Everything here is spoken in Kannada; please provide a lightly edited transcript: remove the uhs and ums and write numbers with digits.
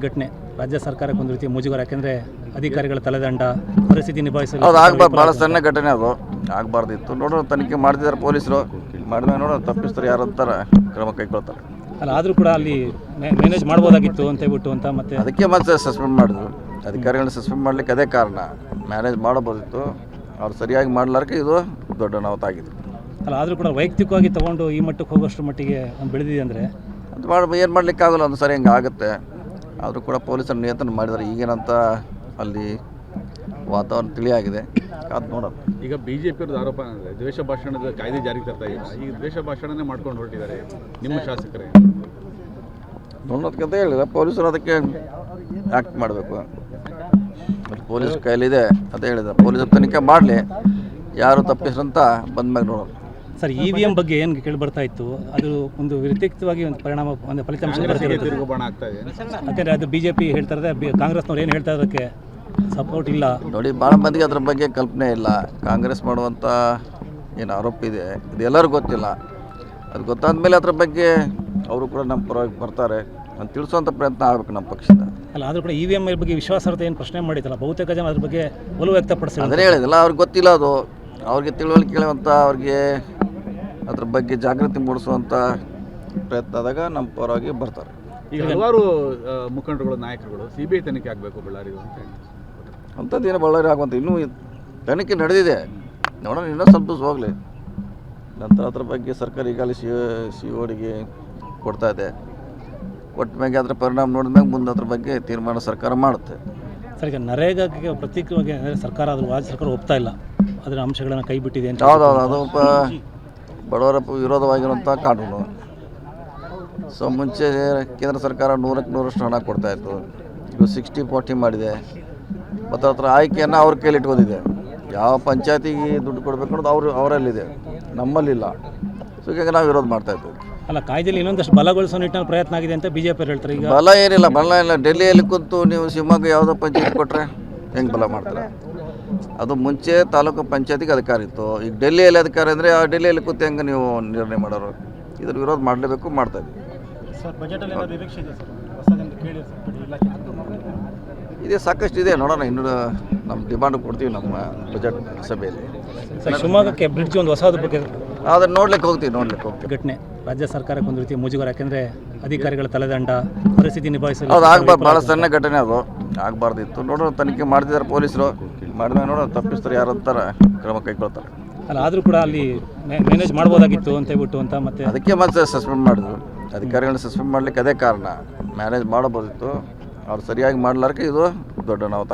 ಘಟನೆ ರಾಜ್ಯ ಸರ್ಕಾರಕ್ಕೆ ಒಂದು ರೀತಿ ಮುಜುಗರ. ಯಾಕೆಂದರೆ ಅಧಿಕಾರಿಗಳ ತಲೆದಂಡ ಪರಿಸ್ಥಿತಿ ನಿಭಾಯಿಸಲು ಅದು ಆಗಬಾರ್ದು. ಭಾಳ ಸಣ್ಣ ಘಟನೆ ಅದು, ಆಗಬಾರ್ದಿತ್ತು. ನೋಡೋಣ, ತನಿಖೆ ಮಾಡ್ತಿದ್ದಾರೆ ಪೊಲೀಸರು. ಮಾಡಿದ್ಮೇಲೆ ನೋಡೋಣ, ತಪ್ಪಿಸ್ತಾರೆ ಯಾರು ಅಂತಾರೆ ಕ್ರಮ ಕೈಗೊಳ್ತಾರೆ. ಅಲ್ಲ, ಆದರೂ ಕೂಡ ಅಲ್ಲಿ ಮ್ಯಾನೇಜ್ ಮಾಡ್ಬೋದಾಗಿತ್ತು ಅಂತ ಹೇಳ್ಬಿಟ್ಟು ಅಂತ ಮತ್ತೆ ಅದಕ್ಕೆ ಮತ್ತೆ ಸಸ್ಪೆಂಡ್ ಮಾಡಿದ್ರು. ಅಧಿಕಾರಿಗಳನ್ನ ಸಸ್ಪೆಂಡ್ ಮಾಡಲಿಕ್ಕೆ ಅದೇ ಕಾರಣ. ಮ್ಯಾನೇಜ್ ಮಾಡಬೋದಿತ್ತು, ಅವ್ರು ಸರಿಯಾಗಿ ಮಾಡಲಾರ್ಕೆ ಇದು ದೊಡ್ಡ ಅನಾಹುತ. ಅಲ್ಲ, ಆದರೂ ಕೂಡ ವೈಯಕ್ತಿಕವಾಗಿ ತೊಗೊಂಡು ಈ ಮಟ್ಟಕ್ಕೆ ಹೋಗೋಷ್ಟು ಮಟ್ಟಿಗೆ ಒಂದು ಬೆಳೆದಿದೆ ಅಂದರೆ ಅದು ಏನು ಮಾಡಲಿಕ್ಕಾಗಲ್ಲ. ಒಂದು ಸರಿ ಹಿಂಗೆ ಆಗುತ್ತೆ. ಆದರೂ ಕೂಡ ಪೊಲೀಸರು ನಿಯಂತ್ರಣ ಮಾಡಿದ್ದಾರೆ. ಈಗೇನಂತ ಅಲ್ಲಿ ವಾತಾವರಣ ತಿಳಿಯಾಗಿದೆ, ಅದು ನೋಡೋಣ. ಈಗ ಬಿಜೆಪಿಯವ್ರದ್ದು ಆರೋಪ ಅಂದರೆ ದ್ವೇಷ ಭಾಷಣದ ಕಾಯ್ದೆ ಜಾರಿಗೆ ತರ್ತಾ ಇಲ್ಲ. ಈಗ ದ್ವೇಷ ಭಾಷಣನೇ ಮಾಡ್ಕೊಂಡು ಹೊರಟಿದ್ದಾರೆ ನಿಮ್ಮ ಶಾಸಕರೇ. ನೋಡೋದಕ್ಕಂತ ಹೇಳಿದ್ರೆ ಪೊಲೀಸರು ಅದಕ್ಕೆ ಆ್ಯಕ್ಟ್ ಮಾಡಬೇಕು. ಪೊಲೀಸ್ ಕೈಲಿದೆ ಅಂತ ಹೇಳಿದ್ರೆ ಪೊಲೀಸರು ತನಿಖೆ ಮಾಡಲಿ, ಯಾರು ತಪ್ಪಿಸ್ರಂತ ಬಂದ್ಮೇಲೆ ನೋಡೋಣ. ಸರ್, EVM ಬಗ್ಗೆ ಏನು ಕೇಳಿ ಬರ್ತಾ ಇತ್ತು, ಅದು ಒಂದು ವ್ಯತಿರಿಕ್ತವಾಗಿ ಒಂದು ಪರಿಣಾಮ, ಒಂದು ಫಲಿತಾಂಶ ತಿರುಗುಬಾಣ ಆಗ್ತಾ ಇದೆ. ಯಾಕೆಂದರೆ ಅದು BJP ಹೇಳ್ತಾ ಇರೋದೇ, ಕಾಂಗ್ರೆಸ್ನವ್ರು ಏನು ಹೇಳ್ತಾ ಇರೋದಕ್ಕೆ ಸಪೋರ್ಟ್ ಇಲ್ಲ. ನೋಡಿ, ಭಾಳ ಮಂದಿಗೆ ಅದ್ರ ಬಗ್ಗೆ ಕಲ್ಪನೆ ಇಲ್ಲ. ಕಾಂಗ್ರೆಸ್ ಮಾಡುವಂಥ ಏನು ಆರೋಪ ಇದೆ ಇದು ಎಲ್ಲರಿಗೂ ಗೊತ್ತಿಲ್ಲ. ಅದು ಗೊತ್ತಾದ ಮೇಲೆ ಅದ್ರ ಬಗ್ಗೆ ಅವರು ಕೂಡ ನಮ್ಮ ಪರವಾಗಿ ಬರ್ತಾರೆ ಅಂತ ತಿಳಿಸುವಂಥ ಪ್ರಯತ್ನ ಆಗಬೇಕು ನಮ್ಮ ಪಕ್ಷದ. ಅಲ್ಲ, ಆದರೂ ಕೂಡ EVM ಬಗ್ಗೆ ವಿಶ್ವಾಸಾರ್ಹತೆ ಏನು ಪ್ರಶ್ನೆ ಮಾಡಿದ್ದಲ್ಲ, ಬಹುತೇಕ ಜನ ಅದ್ರ ಬಗ್ಗೆ ಒಲವು ವ್ಯಕ್ತಪಡಿಸಿ. ಅದನ್ನೇ ಹೇಳಿದಿಲ್ಲ, ಅವ್ರಿಗೆ ಗೊತ್ತಿಲ್ಲ. ಅದು ಅವ್ರಿಗೆ ತಿಳುವಳಿಕೆ ಕೇಳುವಂಥ, ಅವ್ರಿಗೆ ಅದ್ರ ಬಗ್ಗೆ ಜಾಗೃತಿ ಮೂಡಿಸುವಂಥ ಪ್ರಯತ್ನ ಆದಾಗ ನಮ್ಮ ಪರವಾಗಿ ಬರ್ತಾರೆ. ಈಗ ಹಲವಾರು ಮುಖಂಡರುಗಳು, ನಾಯಕರುಗಳು CBI ತನಿಖೆ ಆಗಬೇಕು ಬಳ್ಳಾರಿದು ಅಂತ ಹೇಳಿ ಅಂಥದ್ದೇನು ಬಳ್ಳಾರಿ ಆಗುವಂಥ ಇನ್ನೂ ತನಿಖೆ ನಡೆದಿದೆ. ನೋಡೋಣ, ಇನ್ನೂ ಸ್ವಲ್ಪ ದಿವಸ ಹೋಗಲಿ. ನಂತರ ಅದ್ರ ಬಗ್ಗೆ ಸರ್ಕಾರ ಈಗಾಗಲೇ CODಗೆ ಕೊಡ್ತಾ ಇದೆ. ಕೊಟ್ಟ ಮ್ಯಾಗೆ ಅದರ ಪರಿಣಾಮ ನೋಡಿದ್ಮ್ಯಾಗ ಮುಂದೆ ಅದ್ರ ಬಗ್ಗೆ ತೀರ್ಮಾನ ಸರ್ಕಾರ ಮಾಡುತ್ತೆ. ಸರ್, ಈಗ ನರೇಗಾಗೆ ಪ್ರತ್ಯೇಕವಾಗಿ ಸರ್ಕಾರ, ಅದು ರಾಜ್ಯ ಸರ್ಕಾರ ಒಪ್ತಾ ಇಲ್ಲ, ಅದರ ಅಂಶಗಳನ್ನು ಕೈ ಬಿಟ್ಟಿದೆ ಅಂತ. ಹೌದೌದು, ಅದು ಬಡವರ ವಿರೋಧವಾಗಿರುವಂಥ ಕಾನೂನು. ಸೊ ಮುಂಚೆ ಕೇಂದ್ರ ಸರ್ಕಾರ 100ಕ್ಕೆ 100% ಹಣ ಕೊಡ್ತಾಯಿತ್ತು. ಇದು 60-40 ಮಾಡಿದೆ. ಮತ್ತು ಅದರ ಆಯ್ಕೆಯನ್ನು ಅವ್ರ ಕೈಲಿ ಇಟ್ಕೊಂಡಿದೆ. ಯಾವ ಪಂಚಾಯತಿಗೆ ದುಡ್ಡು ಕೊಡಬೇಕು ಅನ್ನೋದು ಅವರಲ್ಲಿದೆ, ನಮ್ಮಲ್ಲಿಲ್ಲ. ಸೊ ಹೀಗಾಗಿ ನಾವು ವಿರೋಧ ಮಾಡ್ತಾಯಿದ್ದೀವಿ. ಅಲ್ಲ, ಕಾಯ್ದೆಯಲ್ಲಿ ಇನ್ನೊಂದಷ್ಟು ಬಲಗೊಳಿಸೋ ನಿಟ್ಟಿನಲ್ಲಿ ಪ್ರಯತ್ನ ಆಗಿದೆ ಅಂತ BJP ಹೇಳ್ತಾರೆ. ಈಗ ಬಲ ಏನಿಲ್ಲ, ಬಲ ಇಲ್ಲ. ಡೆಲ್ಲಿಯಲ್ಲಿ ಕೂತು ನೀವು ಶಿವಮೊಗ್ಗ ಯಾವುದೋ ಪಂಚಾಯತ್ ಕೊಟ್ಟರೆ ಹೆಂಗೆ ಬಲ ಮಾಡ್ತಾರೆ? ಅದು ಮುಂಚೆ ತಾಲೂಕು ಪಂಚಾಯತಿಗೆ ಅಧಿಕಾರ ಇತ್ತು. ಈಗ ಡೆಲ್ಲಿಯಲ್ಲಿ ಅಧಿಕಾರ ಅಂದರೆ ಆ ಡೆಲ್ಲಿಯಲ್ಲಿ ಕೂತು ಹೆಂಗೆ ನೀವು ನಿರ್ಣಯ ಮಾಡೋರು? ಇದ್ರ ವಿರೋಧ ಮಾಡಲೇಬೇಕು, ಮಾಡ್ತಾಯಿದ್ದೀವಿ. ಇದೇ ಸಾಕಷ್ಟು ಇದೆ, ನೋಡೋಣ. ಇನ್ನೂ ನಮ್ಮ ಡಿಮಾಂಡ್ ಕೊಡ್ತೀವಿ ನಮ್ಮ ಬಜೆಟ್ ಸಭೆಯಲ್ಲಿ. ಶಿವಮೊಗ್ಗಕ್ಕೆ ಬ್ರಿಡ್ಜ್ ಒಂದು ಹೊಸದು ಬಗ್ಗೆ ಅದನ್ನು ನೋಡ್ಲಿಕ್ಕೆ ಹೋಗ್ತೀವಿ. ಘಟನೆ ರಾಜ್ಯ ಸರ್ಕಾರಕ್ಕೆ ಒಂದು ರೀತಿ ಮುಜುಗರ. ಯಾಕೆಂದರೆ ಅಧಿಕಾರಿಗಳ ತಲೆದಂಡ ಪರಿಸ್ಥಿತಿ ನಿಭಾಯಿಸಲು ಅದು ಆಗಬಾರ್ದು. ಭಾಳ ಸಣ್ಣ ಘಟನೆ ಅದು, ಆಗಬಾರ್ದಿತ್ತು. ನೋಡೋಣ, ತನಿಖೆ ಮಾಡ್ತಿದ್ದಾರೆ ಪೊಲೀಸರು. ಮಾಡಿದ್ಮೇಲೆ ನೋಡೋಣ, ತಪ್ಪಿಸ್ತಾರೆ ಯಾರು ಅಂತಾರೆ ಕ್ರಮ ಕೈಗೊಳ್ತಾರೆ. ಅಲ್ಲ, ಆದರೂ ಕೂಡ ಅಲ್ಲಿ ಮ್ಯಾನೇಜ್ ಮಾಡ್ಬೋದಾಗಿತ್ತು ಅಂತ ಹೇಳ್ಬಿಟ್ಟು ಅಂತ ಮತ್ತೆ ಅದಕ್ಕೆ ಮತ್ತೆ ಸಸ್ಪೆಂಡ್ ಮಾಡಿದ್ರು. ಅಧಿಕಾರಿಗಳನ್ನ ಸಸ್ಪೆಂಡ್ ಮಾಡಲಿಕ್ಕೆ ಅದೇ ಕಾರಣ. ಮ್ಯಾನೇಜ್ ಮಾಡಬೋದಿತ್ತು, ಅವ್ರು ಸರಿಯಾಗಿ ಮಾಡಲಾರ್ಕೆ ಇದು ದೊಡ್ಡ ಅನಾಹುತ.